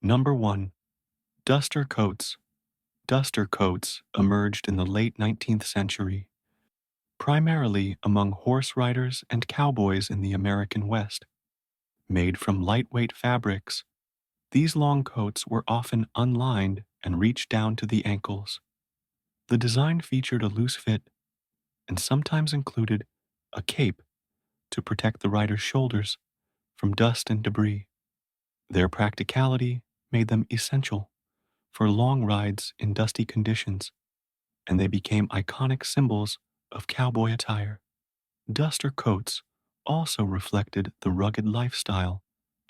Number 1. Duster coats. Duster coats emerged in the late 19th century, primarily among horse riders and cowboys in the American West. Made from lightweight fabrics, these long coats were often unlined and reached down to the ankles. The design featured a loose fit and sometimes included a cape to protect the rider's shoulders from dust and debris. Their practicality made them essential for long rides in dusty conditions, and they became iconic symbols of cowboy attire. Duster coats also reflected the rugged lifestyle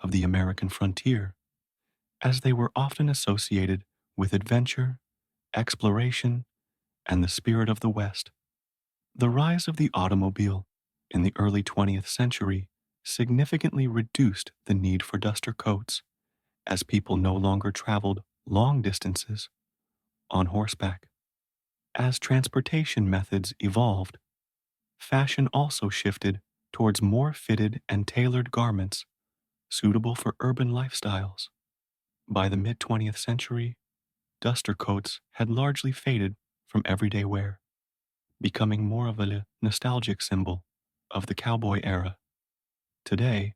of the American frontier, as they were often associated with adventure, exploration, and the spirit of the West. The rise of the automobile in the early 20th century significantly reduced the need for duster coats, as people no longer traveled long distances on horseback. As transportation methods evolved, fashion also shifted towards more fitted and tailored garments suitable for urban lifestyles. By the mid 20th century, duster coats had largely faded from everyday wear, becoming more of a nostalgic symbol of the cowboy era. Today,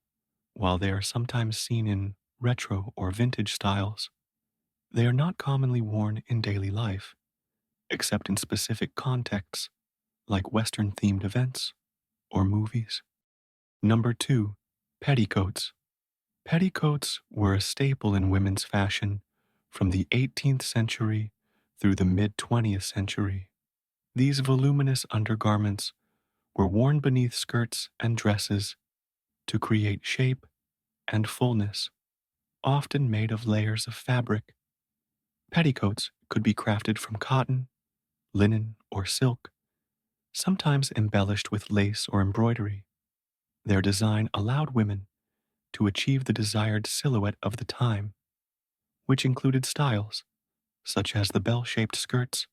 while they are sometimes seen in retro or vintage styles, they are not commonly worn in daily life, except in specific contexts like Western themed events or movies. Number 2. Petticoats. Petticoats were a staple in women's fashion from the 18th century through the mid 20th century. These voluminous undergarments were worn beneath skirts and dresses to create shape and fullness, often made of layers of fabric. Petticoats could be crafted from cotton, linen, or silk, sometimes embellished with lace or embroidery. Their design allowed women to achieve the desired silhouette of the time, which included styles such as the bell-shaped skirts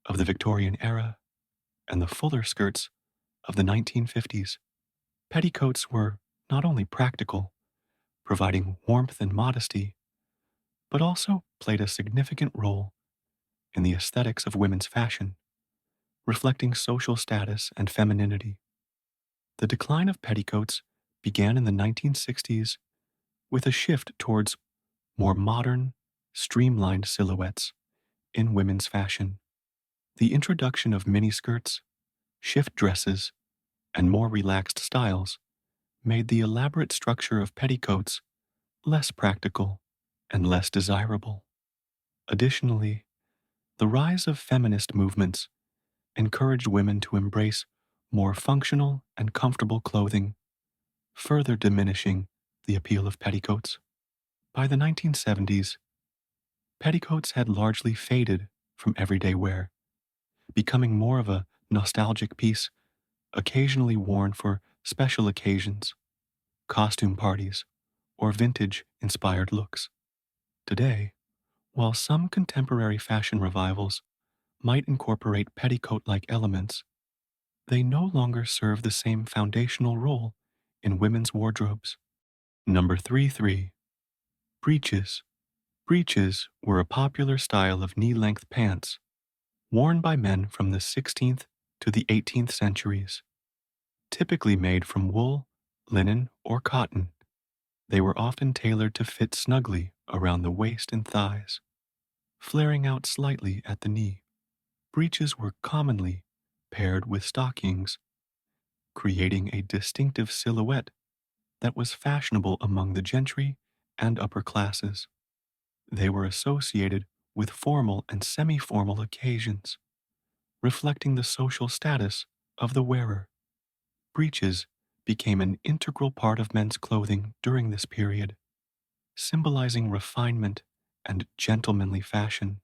of the Victorian era and the fuller skirts of the 1950s. Petticoats were not only practical, providing warmth and modesty, but also played a significant role in the aesthetics of women's fashion, reflecting social status and femininity. The decline of petticoats began in the 1960s with a shift towards more modern, streamlined silhouettes in women's fashion. The introduction of miniskirts, shift dresses, and more relaxed styles made the elaborate structure of petticoats less practical and less desirable. Additionally, the rise of feminist movements encouraged women to embrace more functional and comfortable clothing, further diminishing the appeal of petticoats. By the 1970s, petticoats had largely faded from everyday wear, becoming more of a nostalgic piece occasionally worn for special occasions, costume parties, or vintage-inspired looks. Today, while some contemporary fashion revivals might incorporate petticoat-like elements, they no longer serve the same foundational role in women's wardrobes. Number 3. Breeches. Breeches were a popular style of knee-length pants worn by men from the 16th to the 18th centuries. Typically made from wool, linen, or cotton, they were often tailored to fit snugly around the waist and thighs, flaring out slightly at the knee. Breeches were commonly paired with stockings, creating a distinctive silhouette that was fashionable among the gentry and upper classes. They were associated with formal and semi-formal occasions, reflecting the social status of the wearer. Breeches became an integral part of men's clothing during this period, symbolizing refinement and gentlemanly fashion.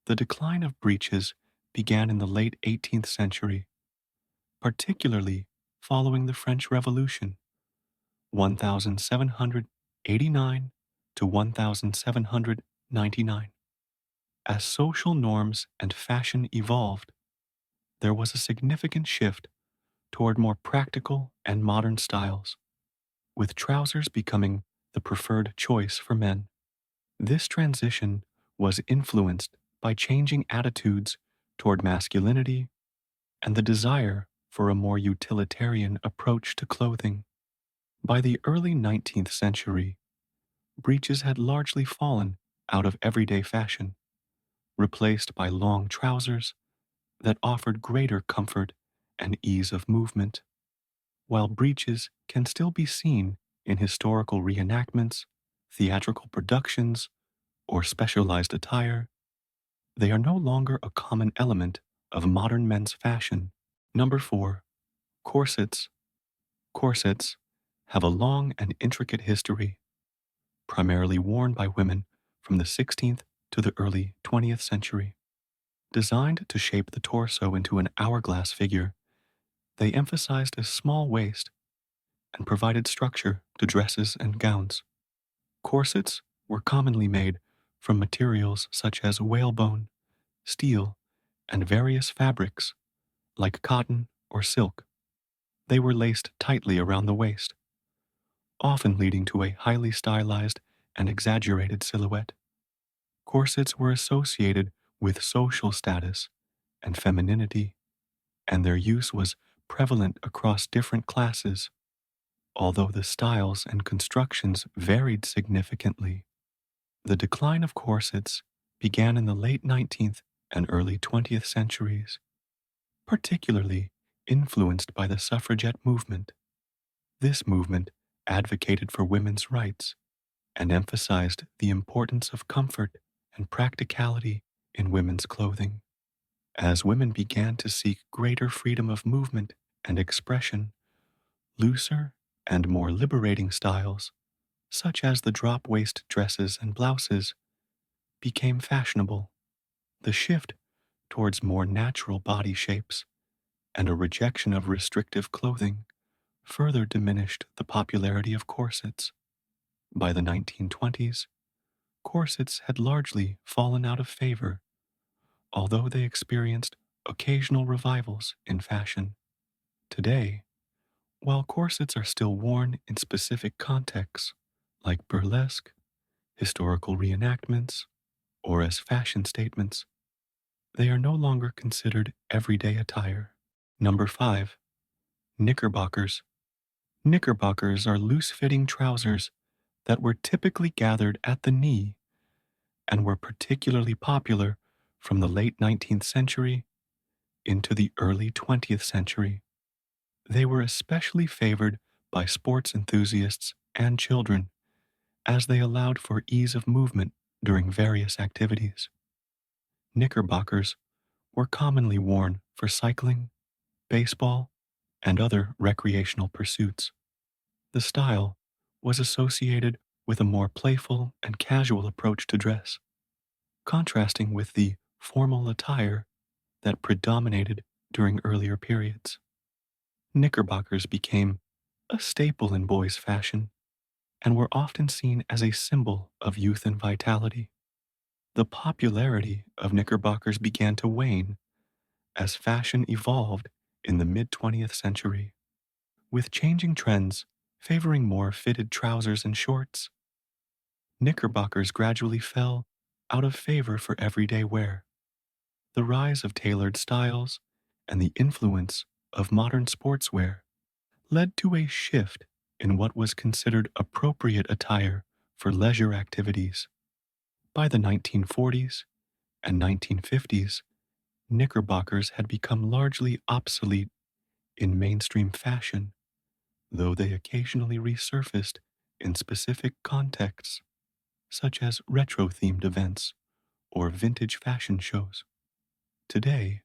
The decline of breeches began in the late 18th century, particularly following the French Revolution, 1789 to 1799. As social norms and fashion evolved, there was a significant shift toward more practical and modern styles, with trousers becoming the preferred choice for men. This transition was influenced by changing attitudes toward masculinity and the desire for a more utilitarian approach to clothing. By the early 19th century, breeches had largely fallen out of everyday fashion, replaced by long trousers that offered greater comfort and ease of movement. While breeches can still be seen in historical reenactments, theatrical productions, or specialized attire, they are no longer a common element of modern men's fashion. Number 4. Corsets. Corsets have a long and intricate history, primarily worn by women from the 16th to the early 20th century. Designed to shape the torso into an hourglass figure, they emphasized a small waist and provided structure to dresses and gowns. Corsets were commonly made from materials such as whalebone, steel, and various fabrics like cotton or silk. They were laced tightly around the waist, often leading to a highly stylized and exaggerated silhouette. Corsets were associated with social status and femininity, and their use was prevalent across different classes, although the styles and constructions varied significantly. The decline of corsets began in the late 19th and early 20th centuries, particularly influenced by the suffragette movement. This movement advocated for women's rights and emphasized the importance of comfort and practicality in women's clothing. As women began to seek greater freedom of movement and expression, looser and more liberating styles, such as the drop waist dresses and blouses, became fashionable. The shift towards more natural body shapes and a rejection of restrictive clothing further diminished the popularity of corsets. By the 1920s, corsets had largely fallen out of favor, although they experienced occasional revivals in fashion. Today, while corsets are still worn in specific contexts, like burlesque, historical reenactments, or as fashion statements, they are no longer considered everyday attire. Number 5. Knickerbockers. Knickerbockers are loose-fitting trousers that were typically gathered at the knee and were particularly popular from the late 19th century into the early 20th century. They were especially favored by sports enthusiasts and children, as they allowed for ease of movement during various activities. Knickerbockers were commonly worn for cycling, baseball, and other recreational pursuits. The style was associated with a more playful and casual approach to dress, contrasting with the formal attire that predominated during earlier periods. Knickerbockers became a staple in boys' fashion and were often seen as a symbol of youth and vitality. The popularity of knickerbockers began to wane as fashion evolved in the mid 20th century, with changing trends favoring more fitted trousers and shorts. Knickerbockers gradually fell out of favor for everyday wear. The rise of tailored styles and the influence of modern sportswear led to a shift in what was considered appropriate attire for leisure activities. By the 1940s and 1950s, knickerbockers had become largely obsolete in mainstream fashion, though they occasionally resurfaced in specific contexts, such as retro-themed events or vintage fashion shows. Today,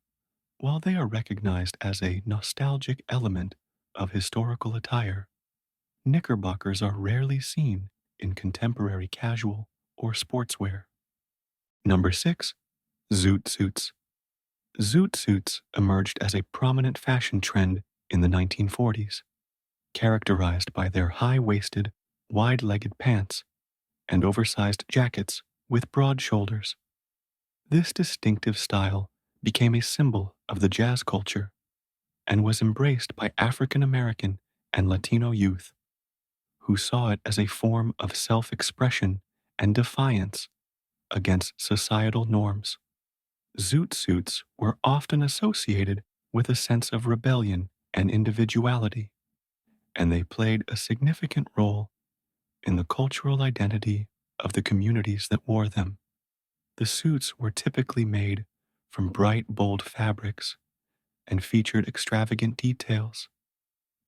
while they are recognized as a nostalgic element of historical attire, knickerbockers are rarely seen in contemporary casual or sportswear. Number 6. Zoot suits. Zoot suits emerged as a prominent fashion trend in the 1940s, characterized by their high-waisted, wide-legged pants and oversized jackets with broad shoulders. This distinctive style became a symbol of the jazz culture and was embraced by African American and Latino youth, who saw it as a form of self-expression and defiance against societal norms. Zoot suits were often associated with a sense of rebellion and individuality, and they played a significant role in the cultural identity of the communities that wore them. The suits were typically made from bright, bold fabrics and featured extravagant details,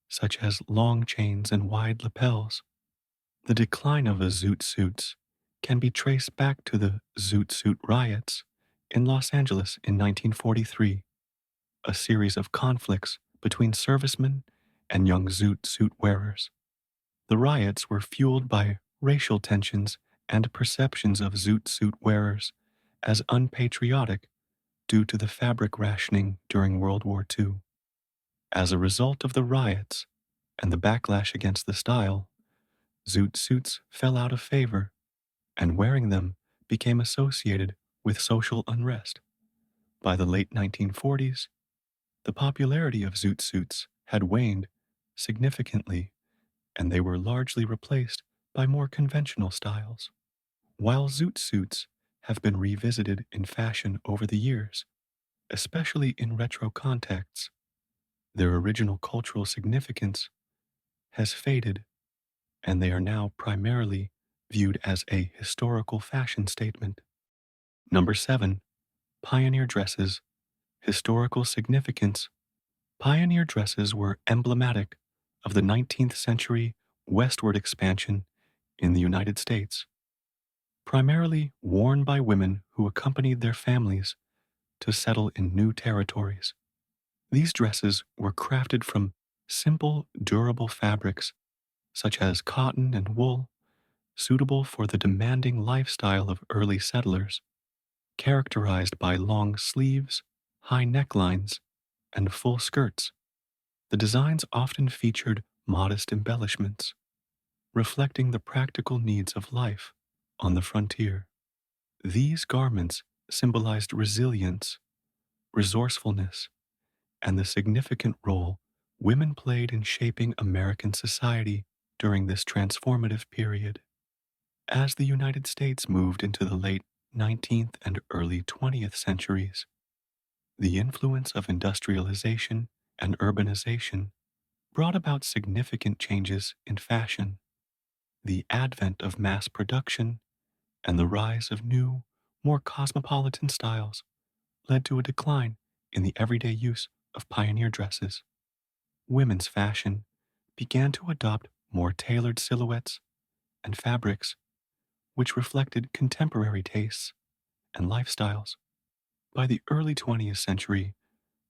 such as long chains and wide lapels. The decline of the zoot suits can be traced back to the Zoot Suit riots in Los Angeles in 1943, a series of conflicts between servicemen and young zoot suit wearers. The riots were fueled by racial tensions and perceptions of zoot suit wearers as unpatriotic due to the fabric rationing during World War II. As a result of the riots and the backlash against the style, zoot suits fell out of favor, and wearing them became associated with social unrest. By the late 1940s, the popularity of zoot suits had waned significantly, and they were largely replaced by more conventional styles. While zoot suits have been revisited in fashion over the years, especially in retro contexts, their original cultural significance has faded, and they are now primarily viewed as a historical fashion statement. Number 7. Pioneer dresses. Historical significance. Pioneer dresses were emblematic of the 19th century westward expansion in the United States, primarily worn by women who accompanied their families to settle in new territories. These dresses were crafted from simple, durable fabrics such as cotton and wool, suitable for the demanding lifestyle of early settlers, characterized by long sleeves, high necklines, and full skirts. The designs often featured modest embellishments, reflecting the practical needs of life on the frontier. These garments symbolized resilience, resourcefulness, and the significant role women played in shaping American society during this transformative period. As the United States moved into the late 19th and early 20th centuries, the influence of industrialization and urbanization brought about significant changes in fashion. The advent of mass production and the rise of new, more cosmopolitan styles led to a decline in the everyday use of pioneer dresses. Women's fashion began to adopt more tailored silhouettes and fabrics, which reflected contemporary tastes and lifestyles. By the early 20th century,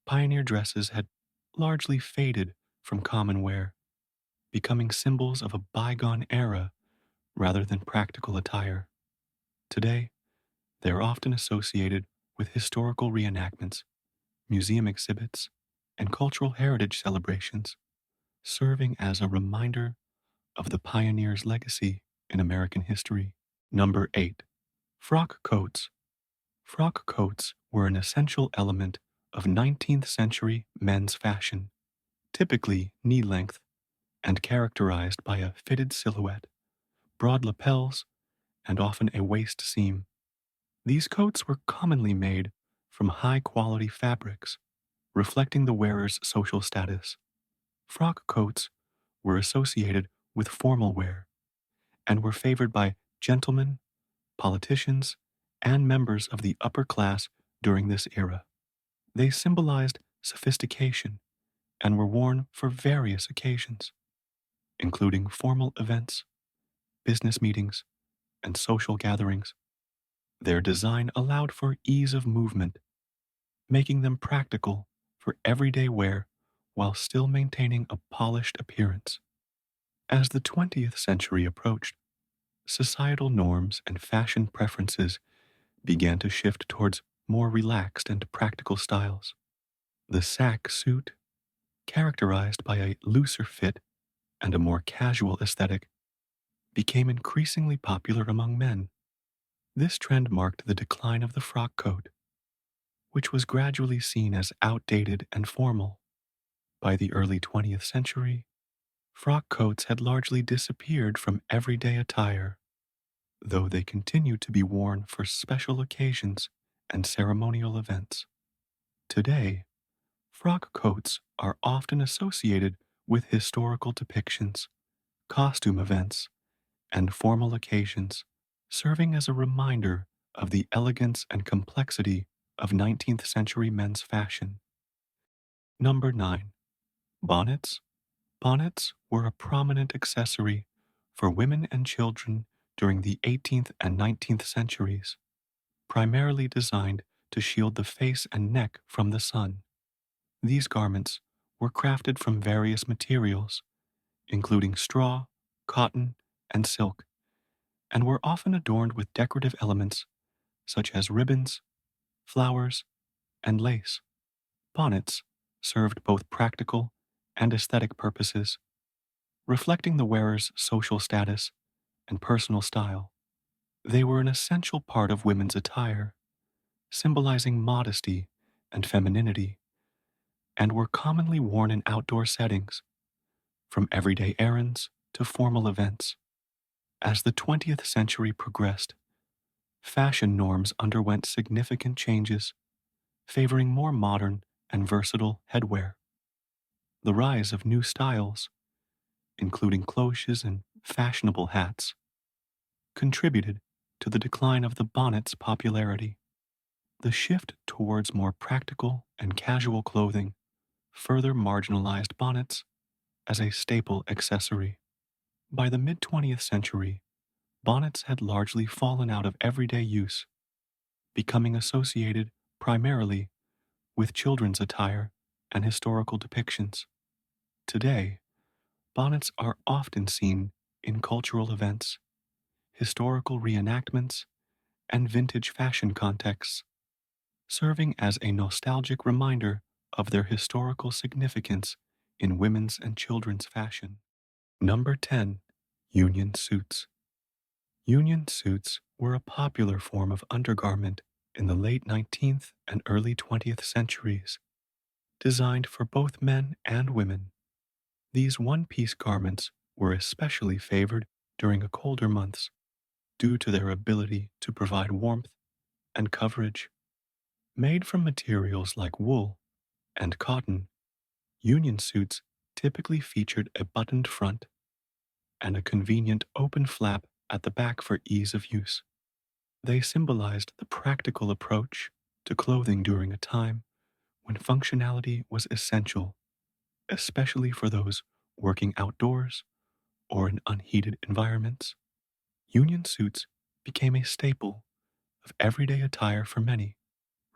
pioneer dresses had largely faded from common wear, becoming symbols of a bygone era rather than practical attire. Today, they are often associated with historical reenactments, museum exhibits, and cultural heritage celebrations, serving as a reminder of the pioneer's legacy in American history. Number 8. Frock coats. Frock coats were an essential element of 19th century men's fashion, typically knee length and characterized by a fitted silhouette, broad lapels, and often a waist seam. These coats were commonly made from high quality fabrics, reflecting the wearer's social status. Frock coats were associated with formal wear and were favored by gentlemen, politicians, and members of the upper class during this era. They symbolized sophistication and were worn for various occasions, including formal events, business meetings, and social gatherings. Their design allowed for ease of movement, making them practical for everyday wear while still maintaining a polished appearance. As the 20th century approached, societal norms and fashion preferences began to shift towards more relaxed and practical styles. The sack suit, characterized by a looser fit and a more casual aesthetic, became increasingly popular among men. This trend marked the decline of the frock coat, which was gradually seen as outdated and formal. By the early 20th century, frock coats had largely disappeared from everyday attire, though they continue to be worn for special occasions and ceremonial events. Today, frock coats are often associated with historical depictions, costume events, and formal occasions, serving as a reminder of the elegance and complexity of 19th century men's fashion. Number 9. Bonnets. Bonnets were a prominent accessory for women and children during the 18th and 19th centuries, primarily designed to shield the face and neck from the sun. These garments were crafted from various materials, including straw, cotton, and silk, and were often adorned with decorative elements such as ribbons, flowers, and lace. Bonnets served both practical and aesthetic purposes, reflecting the wearer's social status and personal style. They were an essential part of women's attire, symbolizing modesty and femininity, and were commonly worn in outdoor settings, from everyday errands to formal events. As the 20th century progressed, fashion norms underwent significant changes, favoring more modern and versatile headwear. The rise of new styles, including cloches and fashionable hats, contributed to the decline of the bonnet's popularity. The shift towards more practical and casual clothing further marginalized bonnets as a staple accessory. By the mid 20th century, bonnets had largely fallen out of everyday use, becoming associated primarily with children's attire and historical depictions. Today, bonnets are often seen in cultural events, historical reenactments, and vintage fashion contexts, serving as a nostalgic reminder of their historical significance in women's and children's fashion. Number 10. Union suits. Union suits were a popular form of undergarment in the late 19th and early 20th centuries, designed for both men and women. These one-piece garments were especially favored during the colder months due to their ability to provide warmth and coverage. Made from materials like wool and cotton, union suits typically featured a buttoned front and a convenient open flap at the back for ease of use. They symbolized the practical approach to clothing during a time when functionality was essential, especially for those working outdoors or in unheated environments. Union suits became a staple of everyday attire for many,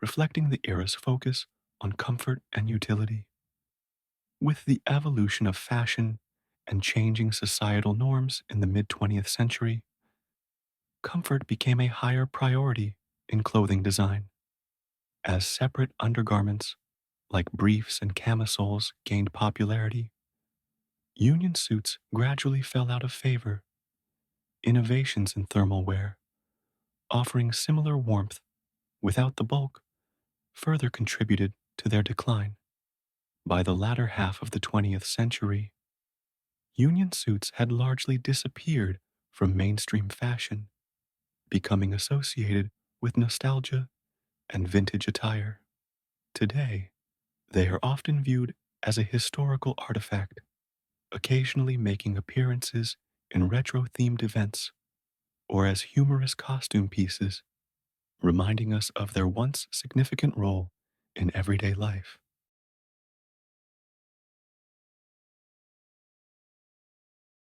reflecting the era's focus on comfort and utility. With the evolution of fashion and changing societal norms in the mid 20th century, comfort became a higher priority in clothing design. As separate undergarments like briefs and camisoles gained popularity, union suits gradually fell out of favor. Innovations in thermal wear, offering similar warmth without the bulk, further contributed to their decline. By the latter half of the 20th century, union suits had largely disappeared from mainstream fashion, becoming associated with nostalgia and vintage attire. Today, they are often viewed as a historical artifact, occasionally making appearances in retro-themed events or as humorous costume pieces, reminding us of their once significant role in everyday life.